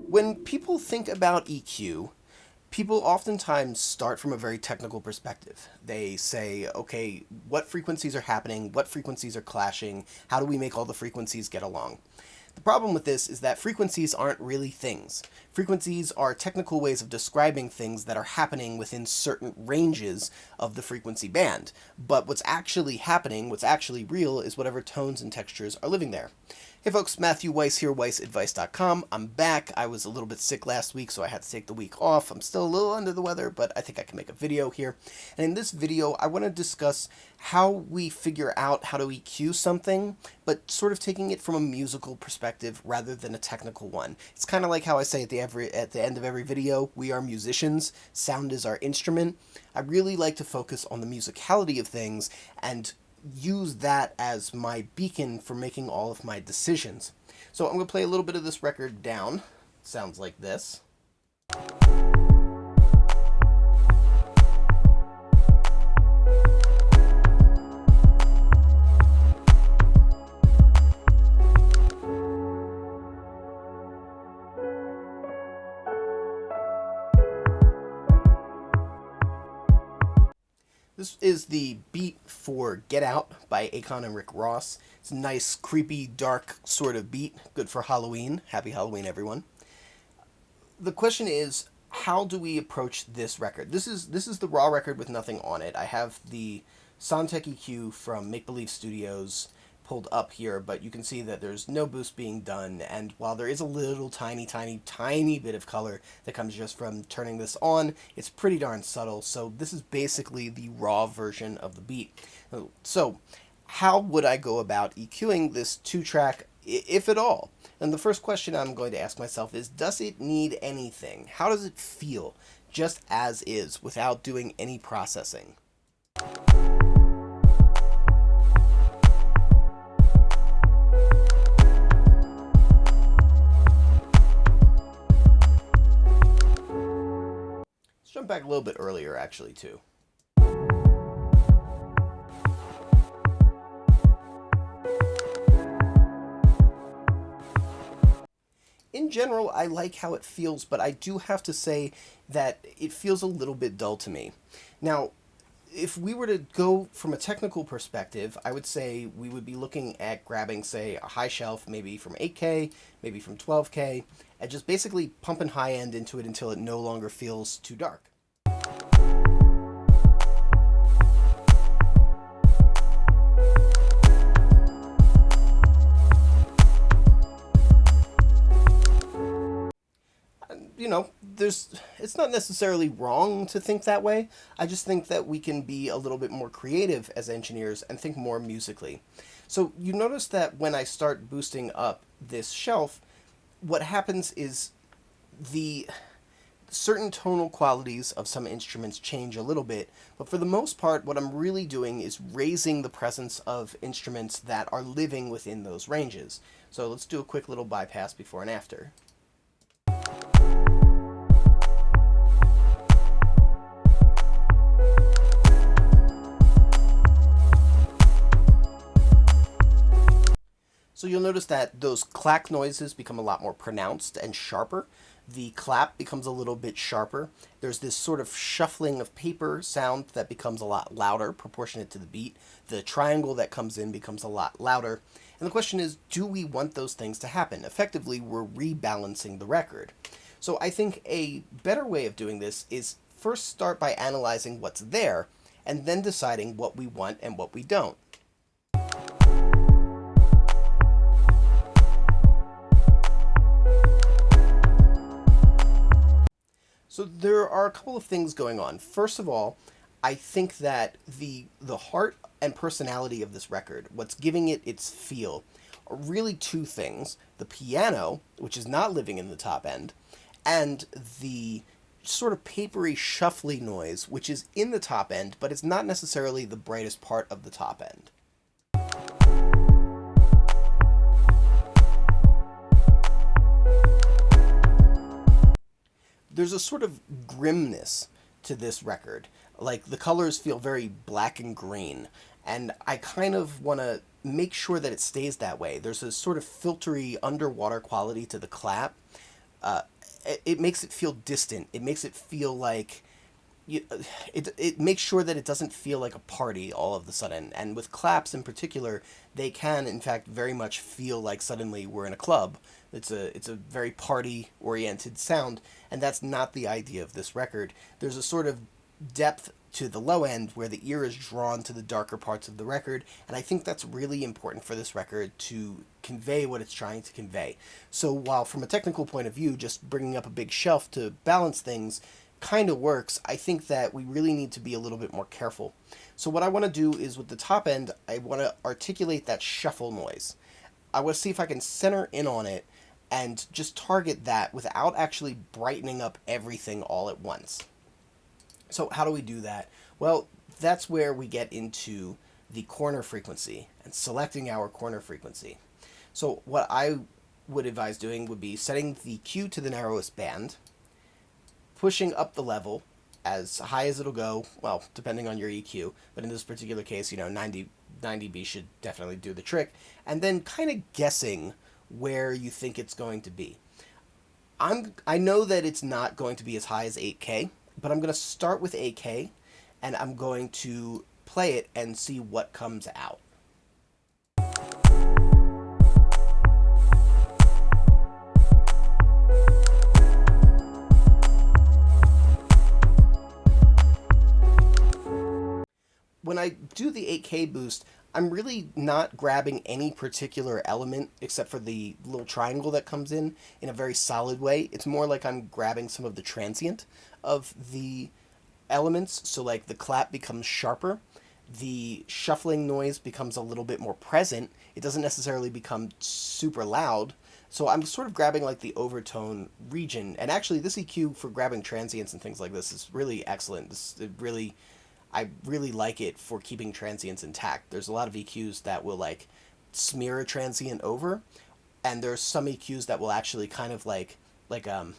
When people think about EQ, people oftentimes start from a very technical perspective. They say, okay, what frequencies are happening? What frequencies are clashing? How do we make all the frequencies get along? The problem with this is that frequencies aren't really things. Frequencies are technical ways of describing things that are happening within certain ranges of the frequency band. But what's actually happening, what's actually real, is whatever tones and textures are living there. Hey folks, Matthew Weiss here, WeissAdvice.com. I'm back. I was a little bit sick last week, so I had to take the week off. I'm still a little under the weather, but I think I can make a video here. And in this video, I want to discuss how we figure out how to EQ something, but sort of taking it from a musical perspective rather than a technical one. It's kind of like how I say at the end of every video, we are musicians, sound is our instrument. I really like to focus on the musicality of things and use that as my beacon for making all of my decisions. So I'm going to play a little bit of this record down. Sounds like this. This is the beat for Get Out by Akon and Rick Ross. It's a nice, creepy, dark sort of beat. Good for Halloween. Happy Halloween, everyone. The question is, how do we approach this record? This is the raw record with nothing on it. I have the Soundtech EQ from Make Believe Studios pulled up here, but you can see that there's no boost being done, and while there is a little tiny bit of color that comes just from turning this on, it's pretty darn subtle. So this is basically the raw version of the beat. So how would I go about EQing this 2-track, if at all? And the first question I'm going to ask myself is, does it need anything? How does it feel just as is without doing any processing? Jump back a little bit earlier, actually, too. In general, I like how it feels, but I do have to say that it feels a little bit dull to me. Now, if we were to go from a technical perspective, I would say we would be looking at grabbing, say, a high shelf, maybe from 8K, maybe from 12K, and just basically pumping high end into it until it no longer feels too dark. You know, it's not necessarily wrong to think that way. I just think that we can be a little bit more creative as engineers and think more musically. So you notice that when I start boosting up this shelf, what happens is the certain tonal qualities of some instruments change a little bit, but for the most part, what I'm really doing is raising the presence of instruments that are living within those ranges. So let's do a quick little bypass before and after. So you'll notice that those clack noises become a lot more pronounced and sharper. The clap becomes a little bit sharper. There's this sort of shuffling of paper sound that becomes a lot louder, proportionate to the beat. The triangle that comes in becomes a lot louder. And the question is, do we want those things to happen? Effectively, we're rebalancing the record. So I think a better way of doing this is first start by analyzing what's there, and then deciding what we want and what we don't. So there are a couple of things going on. First of all, I think that the heart and personality of this record, what's giving it its feel, are really two things. The piano, which is not living in the top end, and the sort of papery, shuffly noise, which is in the top end, but it's not necessarily the brightest part of the top end. There's a sort of grimness to this record. Like, the colors feel very black and green, and I kind of want to make sure that it stays that way. There's a sort of filtery underwater quality to the clap. Uh, it makes it feel distant. It makes it feel like you, it makes sure that it doesn't feel like a party all of the sudden. And with claps in particular, they can in fact very much feel like suddenly we're in a club. It's a very party oriented sound, and that's not the idea of this record. There's a sort of depth to the low end where the ear is drawn to the darker parts of the record, and I think that's really important for this record to convey what it's trying to convey. So while from a technical point of view, just bringing up a big shelf to balance things kind of works, I think that we really need to be a little bit more careful. So what I want to do is with the top end, I want to articulate that shuffle noise. I want to see if I can center in on it and just target that without actually brightening up everything all at once. So how do we do that? Well, that's where we get into the corner frequency and selecting our corner frequency. So what I would advise doing would be setting the Q to the narrowest band, pushing up the level as high as it'll go, well, depending on your EQ, but in this particular case, 90B should definitely do the trick, and then kind of guessing where you think it's going to be. I know that it's not going to be as high as 8K, but I'm going to start with 8K, and I'm going to play it and see what comes out. When I do the 8K boost, I'm really not grabbing any particular element except for the little triangle that comes in a very solid way. It's more like I'm grabbing some of the transient of the elements. So like the clap becomes sharper, the shuffling noise becomes a little bit more present. It doesn't necessarily become super loud. So I'm sort of grabbing like the overtone region. And actually this EQ for grabbing transients and things like this is really excellent. I really like it for keeping transients intact. There's a lot of EQs that will like smear a transient over, and there's some EQs that will actually kind of like an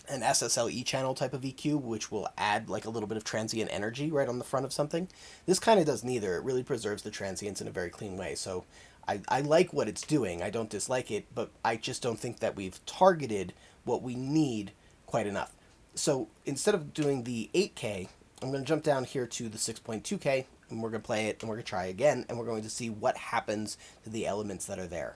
SSLE channel type of EQ, which will add like a little bit of transient energy right on the front of something. This kind of does neither. It really preserves the transients in a very clean way. So I like what it's doing. I don't dislike it, but I just don't think that we've targeted what we need quite enough. So instead of doing the 8K, I'm going to jump down here to the 6.2K, and we're going to play it, and we're going to try again, and we're going to see what happens to the elements that are there.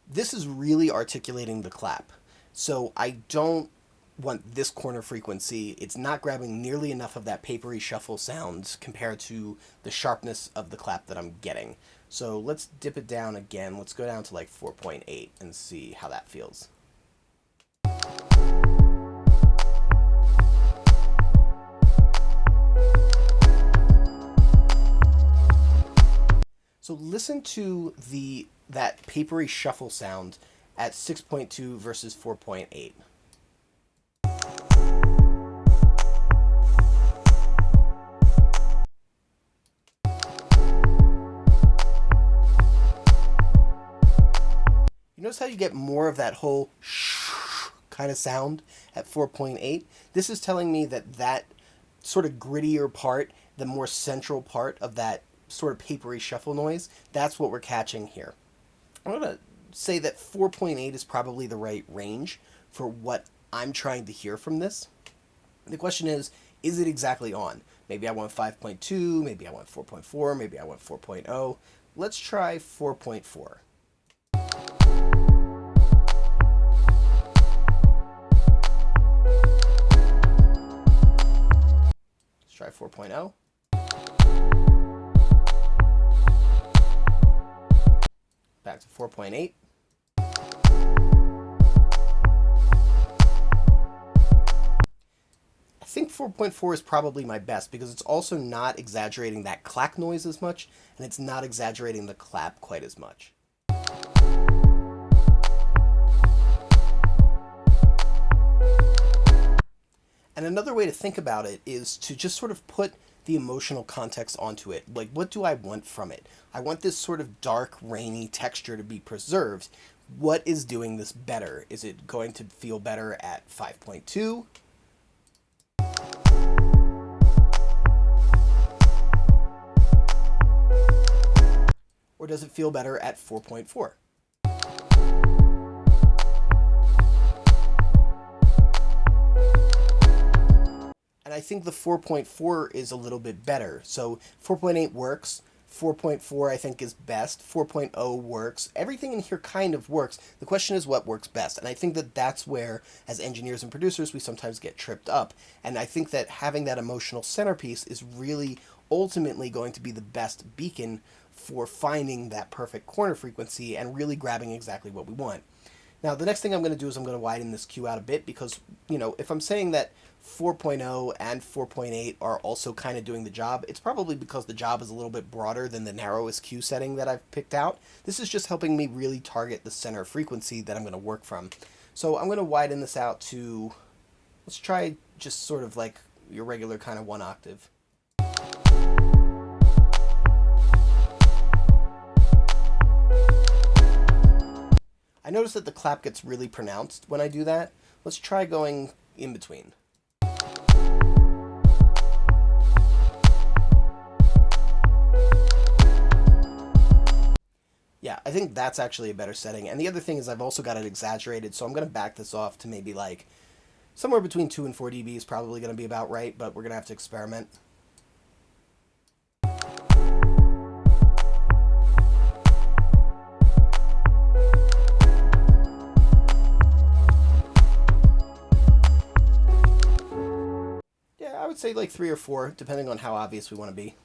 This is really articulating the clap. So I don't want this corner frequency. It's not grabbing nearly enough of that papery shuffle sound compared to the sharpness of the clap that I'm getting. So let's dip it down again. Let's go down to like 4.8 and see how that feels. So listen to that papery shuffle sound at 6.2 versus 4.8. Notice how you get more of that whole shh kind of sound at 4.8? This is telling me that sort of grittier part, the more central part of that sort of papery shuffle noise, that's what we're catching here. I'm going to say that 4.8 is probably the right range for what I'm trying to hear from this. The question is it exactly on? Maybe I want 5.2, maybe I want 4.4, maybe I want 4.0. Let's try 4.4. Try 4.0. Back to 4.8. I think 4.4 is probably my best because it's also not exaggerating that clack noise as much, and it's not exaggerating the clap quite as much. And another way to think about it is to just sort of put the emotional context onto it. Like, what do I want from it? I want this sort of dark, rainy texture to be preserved, What is doing this better? Is it going to feel better at 5.2? Or does it feel better at 4.4? And I think the 4.4 is a little bit better. So 4.8 works. 4.4 I think is best. 4.0 works. Everything in here kind of works. The question is what works best. And I think that that's where, as engineers and producers, we sometimes get tripped up. And I think that having that emotional centerpiece is really ultimately going to be the best beacon for finding that perfect corner frequency and really grabbing exactly what we want. Now, the next thing I'm going to do is I'm going to widen this Q out a bit because, if I'm saying that 4.0 and 4.8 are also kind of doing the job, it's probably because the job is a little bit broader than the narrowest Q setting that I've picked out. This is just helping me really target the center frequency that I'm going to work from. So I'm going to widen this out to, let's try just sort of like your regular kind of 1 octave. I notice that the clap gets really pronounced when I do that. Let's try going in between. Yeah, I think that's actually a better setting. And the other thing is I've also got it exaggerated, so I'm going to back this off to maybe like somewhere between 2 and 4 dB is probably going to be about right, but we're going to have to experiment. I would say like 3 or 4, depending on how obvious we want to be.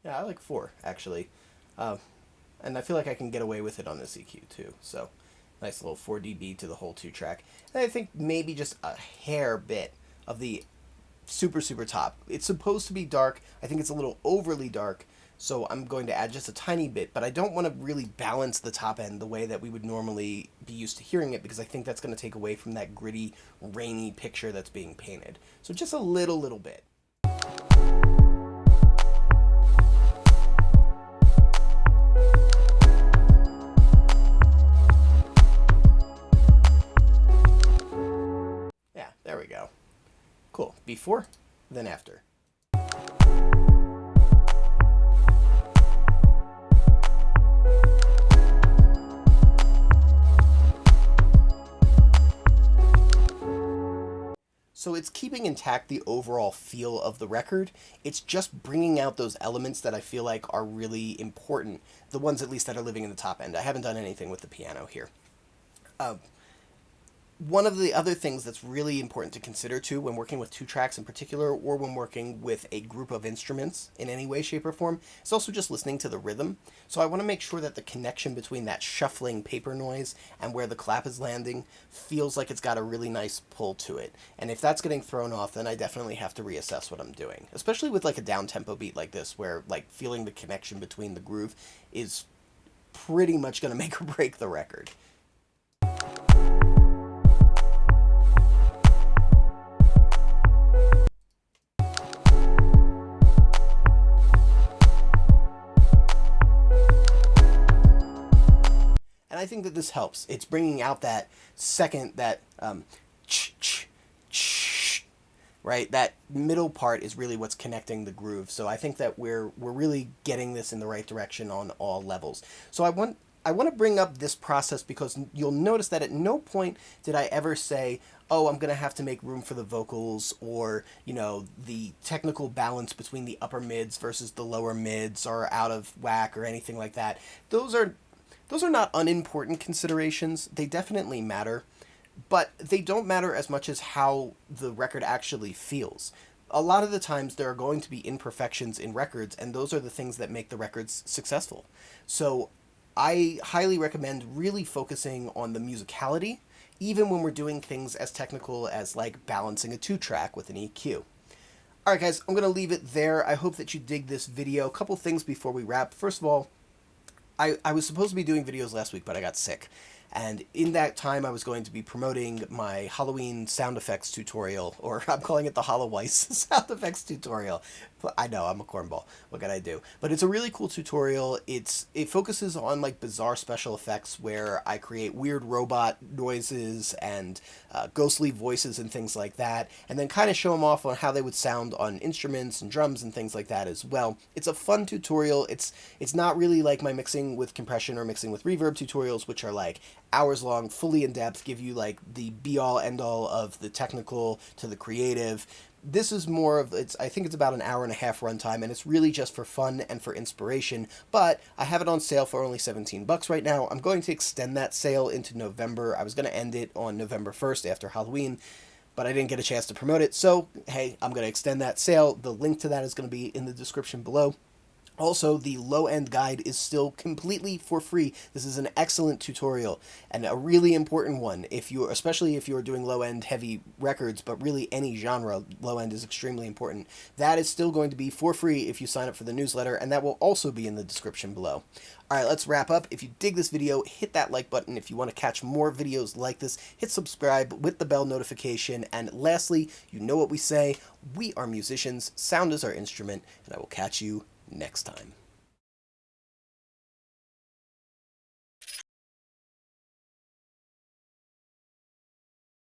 Yeah, I like 4, actually. And I feel like I can get away with it on this EQ, too. So, nice little 4 dB to the whole 2-track. And I think maybe just a hair bit of the super, super top. It's supposed to be dark. I think it's a little overly dark, so I'm going to add just a tiny bit, but I don't want to really balance the top end the way that we would normally be used to hearing it, because I think that's going to take away from that gritty, rainy picture that's being painted. So just a little bit. Yeah, there we go. Cool. Before, then after. So it's keeping intact the overall feel of the record. It's just bringing out those elements that I feel like are really important, the ones at least that are living in the top end. I haven't done anything with the piano here. One of the other things that's really important to consider too when working with 2 tracks in particular, or when working with a group of instruments in any way, shape, or form, is also just listening to the rhythm. So I want to make sure that the connection between that shuffling paper noise and where the clap is landing feels like it's got a really nice pull to it. And if that's getting thrown off, then I definitely have to reassess what I'm doing. Especially with like a down-tempo beat like this, where like feeling the connection between the groove is pretty much going to make or break the record. And I think that this helps. It's bringing out that second, that right? That middle part is really what's connecting the groove. So I think that we're really getting this in the right direction on all levels. So I want to bring up this process because you'll notice that at no point did I ever say, oh, I'm going to have to make room for the vocals, or, the technical balance between the upper mids versus the lower mids are out of whack or anything like that. Those are not unimportant considerations. They definitely matter, but they don't matter as much as how the record actually feels. A lot of the times there are going to be imperfections in records, and those are the things that make the records successful. So I highly recommend really focusing on the musicality, even when we're doing things as technical as like balancing a 2-track with an EQ. Alright guys, I'm going to leave it there. I hope that you dig this video. A couple things before we wrap. First of all, I was supposed to be doing videos last week, but I got sick. And in that time, I was going to be promoting my Halloween sound effects tutorial, or I'm calling it the Weiss sound effects tutorial. I know, I'm a cornball. What can I do? But it's a really cool tutorial. It focuses on like bizarre special effects where I create weird robot noises and ghostly voices and things like that, and then kind of show them off on how they would sound on instruments and drums and things like that as well. It's a fun tutorial. It's not really like my mixing with compression or mixing with reverb tutorials, which are like hours long, fully in depth, give you like the be all end all of the technical to the creative. This is more of I think it's about an hour and a half runtime, and it's really just for fun and for inspiration. But I have it on sale for only $17 right now. I'm going to extend that sale into November. I was going to end it on November 1st after Halloween, but I didn't get a chance to promote it. So hey, I'm going to extend that sale. The link to that is going to be in the description below. Also, the low-end guide is still completely for free. This is an excellent tutorial and a really important one, especially if you're doing low-end heavy records, but really any genre, low-end is extremely important. That is still going to be for free if you sign up for the newsletter, and that will also be in the description below. All right, let's wrap up. If you dig this video, hit that like button. If you want to catch more videos like this, hit subscribe with the bell notification. And lastly, you know what we say, we are musicians, sound is our instrument, and I will catch you next time.